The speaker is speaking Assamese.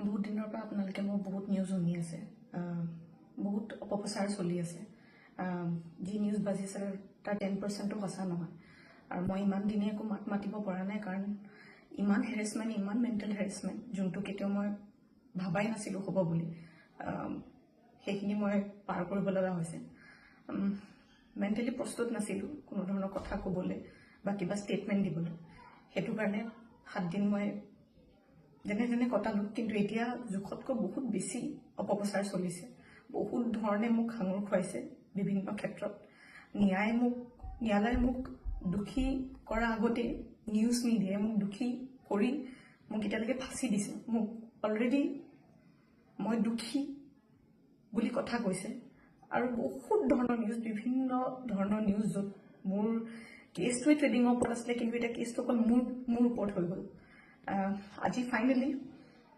বহুত দিনৰ পৰা আপোনালোকে মোৰ বহুত নিউজ শুনি আছে, বহুত অপপ্ৰচাৰ চলি আছে। যি নিউজ বাজিছে তাৰ 10%ও সঁচা নহয়। আৰু মই ইমান দিনে একো মাত মাতিব পৰা নাই, কাৰণ ইমান হেৰেছমেণ্ট, ইমান মেণ্টেল হেৰেছমেণ্ট, যোনটো কেতিয়াও মই ভাবাই নাছিলোঁ হ'ব বুলি, সেইখিনি মই পাৰ কৰিব লগা হৈছে। মেণ্টেলি প্ৰস্তুত নাছিলোঁ কোনো ধৰণৰ কথা ক'বলৈ বা কিবা ষ্টেটমেণ্ট দিবলৈ। সেইটো কাৰণে 7 দিন মই যেনে যেনে কটালোঁ, কিন্তু এতিয়া জোখতকৈ বহুত বেছি অপপ্ৰচাৰ চলিছে। বহুত ধৰণে মোক সাঙুৰ খুৱাইছে বিভিন্ন ক্ষেত্ৰত। ন্যায়ালয়ে মোক দোষী কৰাৰ আগতে নিউজ মিডিয়াই মোক দোষী কৰি মোক এতিয়ালৈকে ফাঁচি দিছে। মোক অলৰেডি মই দোষী বুলি কথা কৈছে, আৰু বহুত ধৰণৰ নিউজ, বিভিন্ন ধৰণৰ নিউজ, য'ত মোৰ কেছটোৱে ট্ৰেডিঙৰ ওপৰত আছিলে, কিন্তু এতিয়া কেছটো অকল মোৰ ওপৰত হৈ গ'ল। আজি ফাইনেলি